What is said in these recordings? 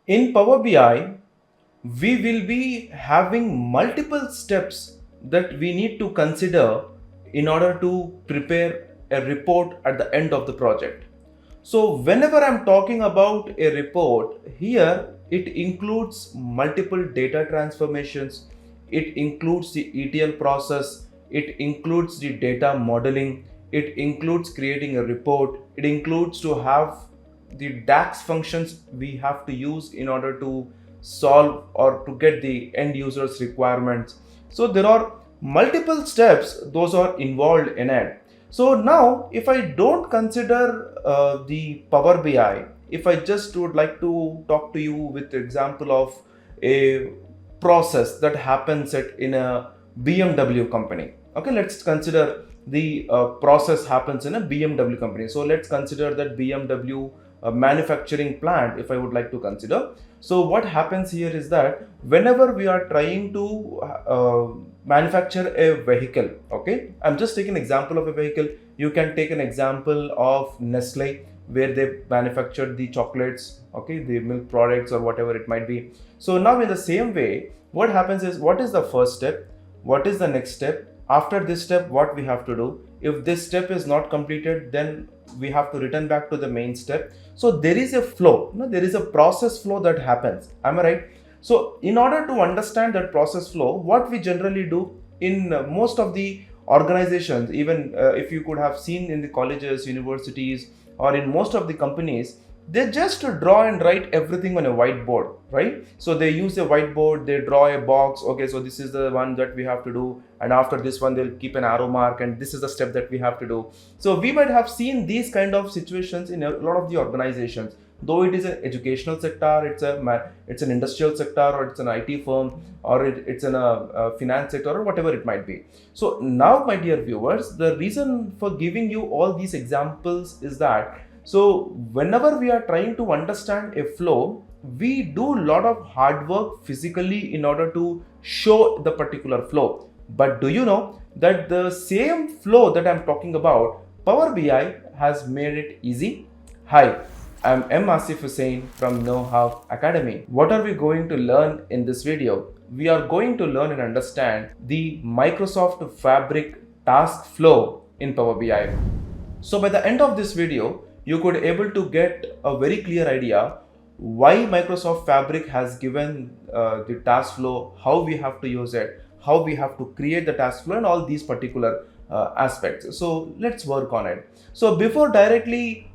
In Power BI, we will be having multiple steps that we need to consider in order to prepare a report at the end of the project. So, whenever I'm talking about a report, here it includes multiple data transformations, it includes the ETL process, it includes the data modeling, it includes creating a report, it includes to have the DAX functions we have to use in order to solve or to get the end users requirements. So there are multiple steps those are involved in it. So now if I don't consider the Power BI, if I just would like to talk to you with the example of a process that happens in a BMW company. Okay, let's consider the process happens in a BMW company. So let's consider that BMW manufacturing plant, if I would like to consider. So what happens here is that whenever we are trying to manufacture a vehicle, okay, I'm just taking an example of a vehicle. You can take an example of Nestle, where they manufacture the chocolates, okay, the milk products or whatever it might be. So now in the same way, what happens is, what is the first step? What is the next step? After this step, what we have to do? If this step is not completed, then we have to return back to the main step. So there is a flow, there is a process flow that happens. Am I right? So in order to understand that process flow, what we generally do in most of the organizations, even if you could have seen in the colleges, universities, or in most of the companies, they just draw and write everything on a whiteboard, right? So they use a whiteboard, they draw a box, okay, so this is the one that we have to do, and after this one they'll keep an arrow mark, and this is the step that we have to do. So we might have seen these kind of situations in a lot of the organizations, though it is an educational sector, it's an industrial sector, or it's an IT firm, or it's in a finance sector, or whatever it might be. So now, my dear viewers, the reason for giving you all these examples is that, so whenever we are trying to understand a flow, we do a lot of hard work physically in order to show the particular flow. But do you know that the same flow that I'm talking about, Power BI has made it easy? Hi, I'm M. Asif Hussain from KnowHow Academy. What are we going to learn in this video? We are going to learn and understand the Microsoft Fabric task flow in Power BI. So by the end of this video, you could able to get a very clear idea why Microsoft Fabric has given the task flow, how we have to use it, how we have to create the task flow, and all these particular aspects. So let's work on it. So before directly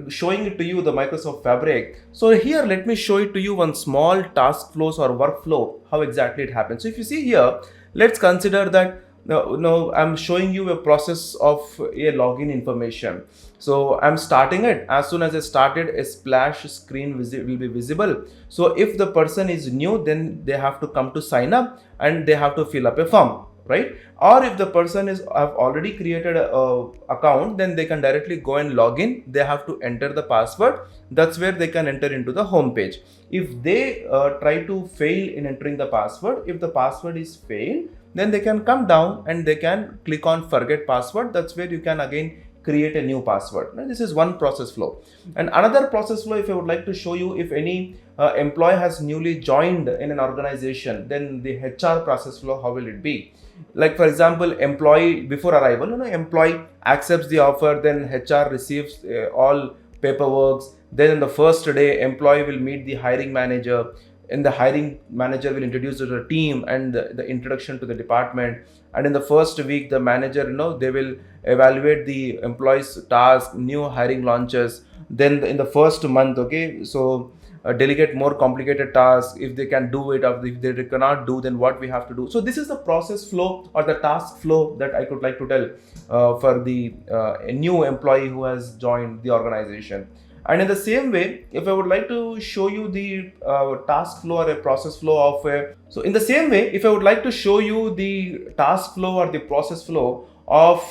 showing it to you the Microsoft Fabric, so here let me show it to you one small task flows or workflow, how exactly it happens. So if you see here, let's consider that no, I'm showing you a process of a login information. So I'm starting it. As soon as I started, a splash screen will be visible. So if the person is new, then they have to come to sign up and they have to fill up a form, right? Or if the person have already created a account, then they can directly go and log in. They have to enter the password. That's where they can enter into the home page. If they try to fail in entering the password, if the password is failed, then they can come down and they can click on forget password. That's where you can again create a new password. Now, this is one process flow. And another process flow, if I would like to show you, if any employee has newly joined in an organization, then the HR process flow, how will it be? Like for example, employee before arrival, employee accepts the offer, then HR receives all paperwork. Then in the first day, employee will meet the hiring manager, and the hiring manager will introduce to the team and the introduction to the department. And in the first week, the manager, they will evaluate the employee's task, new hiring launches. Then in the first month, okay, so delegate more complicated tasks if they can do it, or if they cannot do, then what we have to do. So this is the process flow or the task flow that I could like to tell for the a new employee who has joined the organization. And in the same way, if I would like to show you the task flow or a process flow of a, so in the same way, if I would like to show you the task flow or the process flow of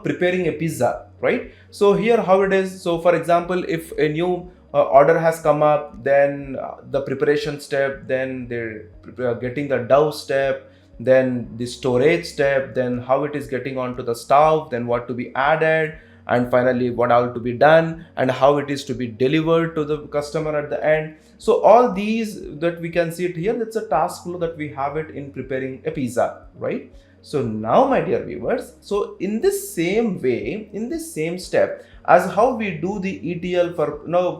preparing a pizza, right? So here how it is. So for example, if a new order has come up, then the preparation step, then they're getting the dough step, then the storage step, then how it is getting onto the stove, then what to be added, and finally what all to be done and how it is to be delivered to the customer at the end. So all these that we can see it here, that's a task flow that we have it in preparing a pizza, right? So now, my dear viewers, so in this same way, in this same step, as how we do the ETL for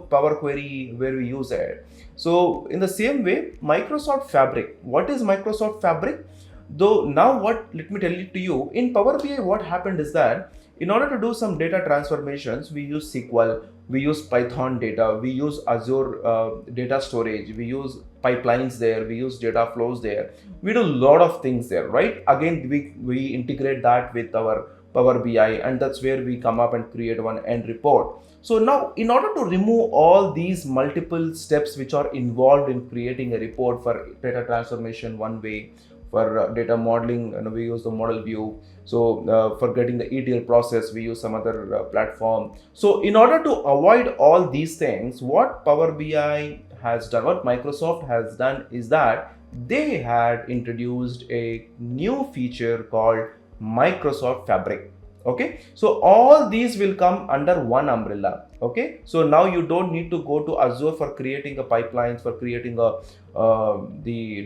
Power Query where we use it. So in the same way, Microsoft Fabric. What is Microsoft Fabric? Though now what, let me tell it to you, in Power BI what happened is that in order to do some data transformations, we use SQL, we use Python data, we use Azure data storage, we use pipelines there, we use data flows there, we do a lot of things there, right? Again, we integrate that with our Power BI, and that's where we come up and create one end report. So now, in order to remove all these multiple steps which are involved in creating a report for data transformation one way, for data modeling, we use the model view. So for getting the ETL process, we use some other platform. So in order to avoid all these things, what Power BI has done, what Microsoft has done is that they had introduced a new feature called Microsoft Fabric. Okay, so all these will come under one umbrella. Okay, so now you don't need to go to Azure for creating a pipelines, for creating the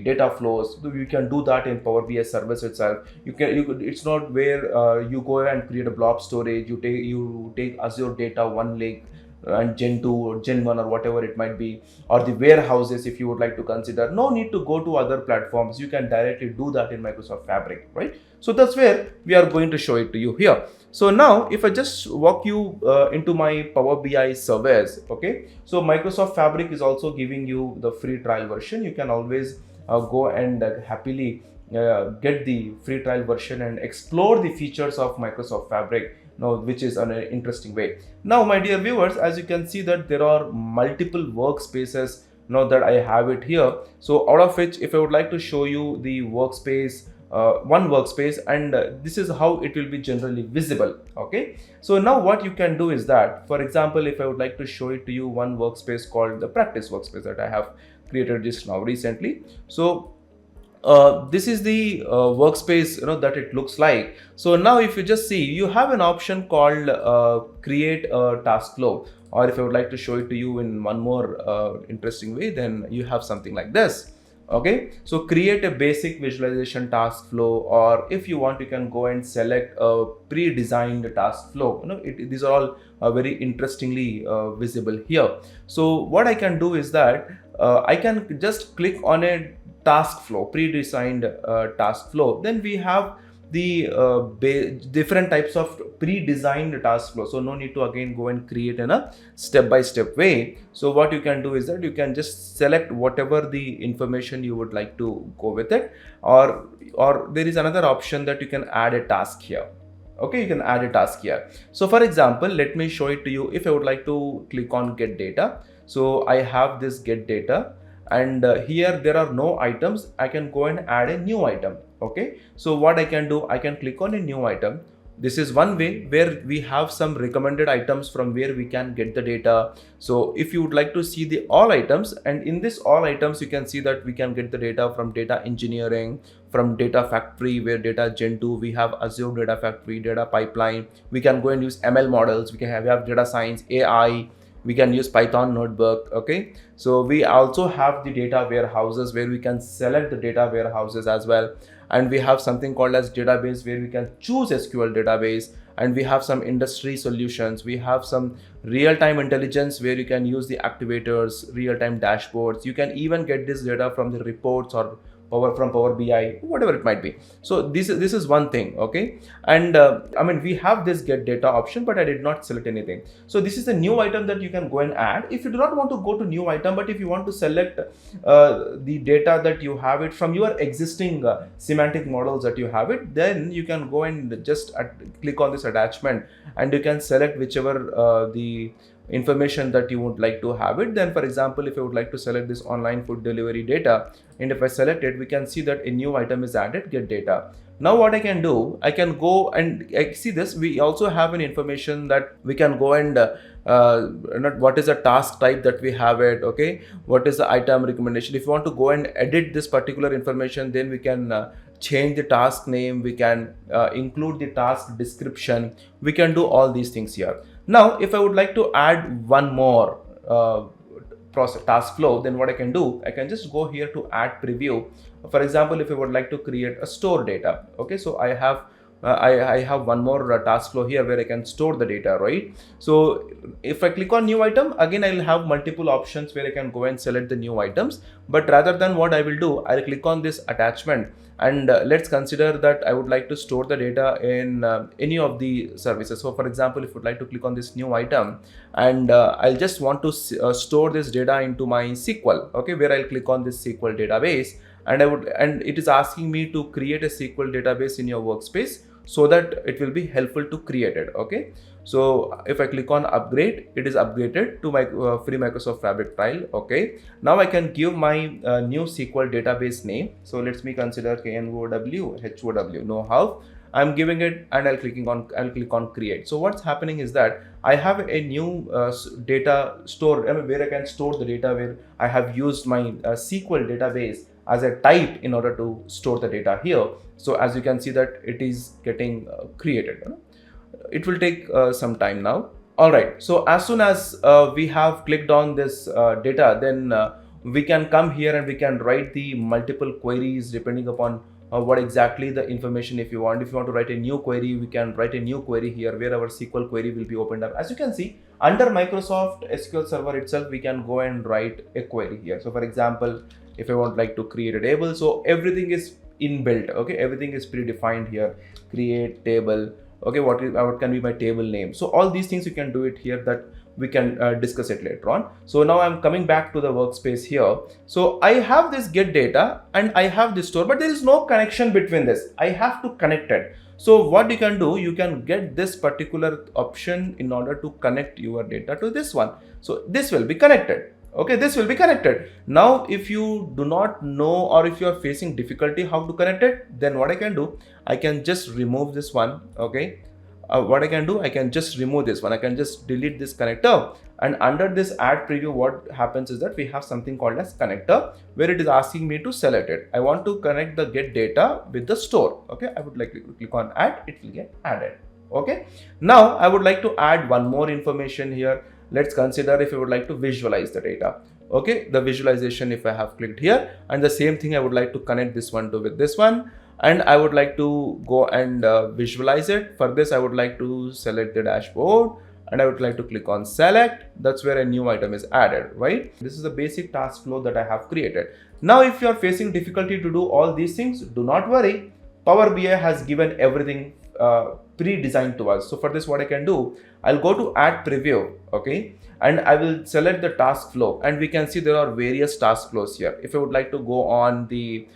data flows. You can do that in Power BI service itself. It's not where you go and create a blob storage. You take Azure data one lake and Gen 2 or Gen 1 or whatever it might be, or the warehouses if you would like to consider. No need to go to other platforms. You can directly do that in Microsoft Fabric, right? So that's where we are going to show it to you here. So now if I just walk you into my Power BI service, okay, so Microsoft Fabric is also giving you the free trial version. You can always go and happily get the free trial version and explore the features of Microsoft Fabric, which is an interesting way. Now, my dear viewers, as you can see that there are multiple workspaces now that I have it here. So out of which, if I would like to show you the workspace, one workspace, and this is how it will be generally visible. Okay, so now what you can do is that, for example, if I would like to show it to you, one workspace called the practice workspace that I have created just now recently. So this is the workspace that it looks like. So now if you just see, you have an option called create a task flow, or if I would like to show it to you in one more interesting way, then you have something like this. Okay, so create a basic visualization task flow, or if you want, you can go and select a pre-designed task flow. These are all very interestingly visible here. So what I can do is that I can just click on a task flow, pre-designed task flow. Then we have the different types of pre-designed task flow. So no need to again go and create in a step-by-step way. So what you can do is that you can just select whatever the information you would like to go with it, or there is another option that you can add a task here. Okay, you can add a task here. So for example, let me show it to you. If I would like to click on get data, so I have this get data, and here there are no items. I can go and add a new item. Okay, so what I can do, I can click on a new item. This is one way where we have some recommended items from where we can get the data. So if you would like to see the all items, and in this all items, you can see that we can get the data from data engineering, from data factory, where data Gen 2, we have Azure data factory, data pipeline. We can go and use ML models. We have data science, AI. We can use Python notebook. Okay, so we also have the data warehouses where we can select the data warehouses as well. And we have something called as database where we can choose SQL database. And we have some industry solutions. We have some real-time intelligence where you can use the activators, real-time dashboards. You can even get this data from the reports or from Power BI, whatever it might be. So this is one thing. Okay, and I mean, we have this get data option, but I did not select anything. So this is a new item that you can go and add. If you do not want to go to new item, but if you want to select the data that you have it from your existing semantic models that you have it, then you can go and just click on this attachment, and you can select whichever the information that you would like to have it. Then for example, if I would like to select this online food delivery data, and if I select it, we can see that a new item is added, get data. Now what I can do, I can go and see this. We also have an information that we can go and what is the task type that we have it. Okay, what is the item recommendation. If you want to go and edit this particular information, then we can change the task name, we can include the task description, we can do all these things here. Now if I would like to add one more process task flow, then what I can do, I can just go here to add preview. For example, if I would like to create a store data, okay, so I have one more task flow here where I can store the data, right? So if I click on new item, again I'll have multiple options where I can go and select the new items. But rather than what I will do, I'll click on this attachment, and let's consider that I would like to store the data in any of the services. So for example, if I would like to click on this new item, and I'll just want to store this data into my SQL, okay, where I'll click on this SQL database, and it is asking me to create a SQL database in your workspace so that it will be helpful to create it, okay. So if I click on upgrade, it is upgraded to my free Microsoft Fabric trial, okay. Now I can give my new SQL database name. So let's me consider KnowHow. I'm giving it, and I'll click on create. So what's happening is that I have a new data store, where I can store the data, where I have used my SQL database as a type in order to store the data here. So as you can see that it is getting created. It will take some time now. All right. So as soon as we have clicked on this data, then we can come here and we can write the multiple queries depending upon what exactly the information. If you want to write a new query, we can write a new query here where our SQL query will be opened up. As you can see, under Microsoft SQL Server itself, we can go and write a query here. So for example, if I want like to create a table, so everything is inbuilt, okay, everything is predefined here. Create table, okay, what can be my table name? So all these things you can do it here, that we can discuss it later on. So now I'm coming back to the workspace here. So I have this get data and I have this store, but there is no connection between this. I have to connect it. So what you can do, you can get this particular option in order to connect your data to this one. So this will be connected. Okay, this will be connected. Now, if you do not know, or if you are facing difficulty how to connect it, then what I can do, I can just remove this one. Okay, what I can do, I can just remove this one. I can just delete this connector, and under this add preview, what happens is that we have something called as connector, where it is asking me to select it. I want to connect the get data with the store. Okay, I would like to click on add, it will get added. Okay, now I would like to add one more information here. Let's consider if I would like to visualize the data. Okay, the visualization, if I have clicked here, and the same thing, I would like to connect this one with this one, and I would like to go and visualize it. For this, I would like to select the dashboard, and I would like to click on select. That's where a new item is added, right? This is the basic task flow that I have created. Now, if you are facing difficulty to do all these things, do not worry. Power BI has given everything pre-designed to us. So for this, what I can do, I'll go to add preview, okay, and I will select the task flow, and we can see there are various task flows here. If I would like to go on the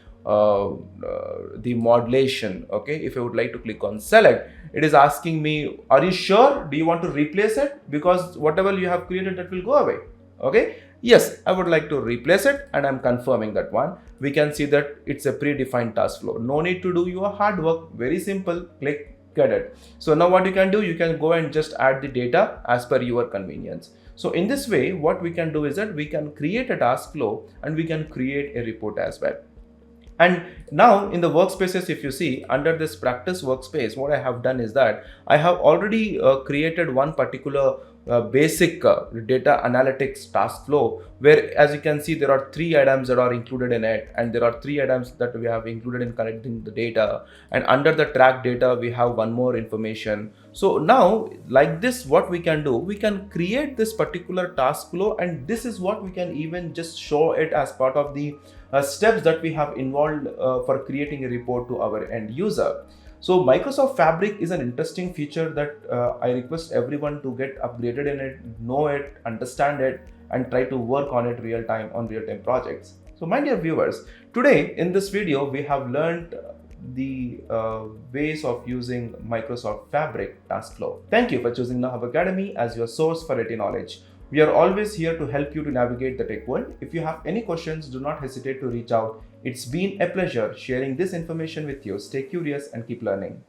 modulation, okay, if I would like to click on select, it is asking me, are you sure? Do you want to replace it? Because whatever you have created, that will go away. Okay, yes, I would like to replace it, and I'm confirming that one. We can see that it's a predefined task flow. No need to do your hard work. Very simple. Click, get it. So now what you can do, you can go and just add the data as per your convenience. So in this way, what we can do is that we can create a task flow, and we can create a report as well. And now in the workspaces, if you see under this practice workspace, what I have done is that I have already created one particular basic data analytics task flow, where as you can see, there are 3 items that are included in it, and there are 3 items that we have included in collecting the data, and under the track data we have one more information. So now like this, what we can do, we can create this particular task flow, and this is what we can even just show it as part of the steps that we have involved for creating a report to our end user. So Microsoft Fabric is an interesting feature that I request everyone to get upgraded in it, know it, understand it, and try to work on it real-time on real-time projects. So my dear viewers, today in this video, we have learned the ways of using Microsoft Fabric task flow. Thank you for choosing KnowHow Academy as your source for IT knowledge. We are always here to help you to navigate the tech world. If you have any questions, do not hesitate to reach out. It's been a pleasure sharing this information with you. Stay curious and keep learning.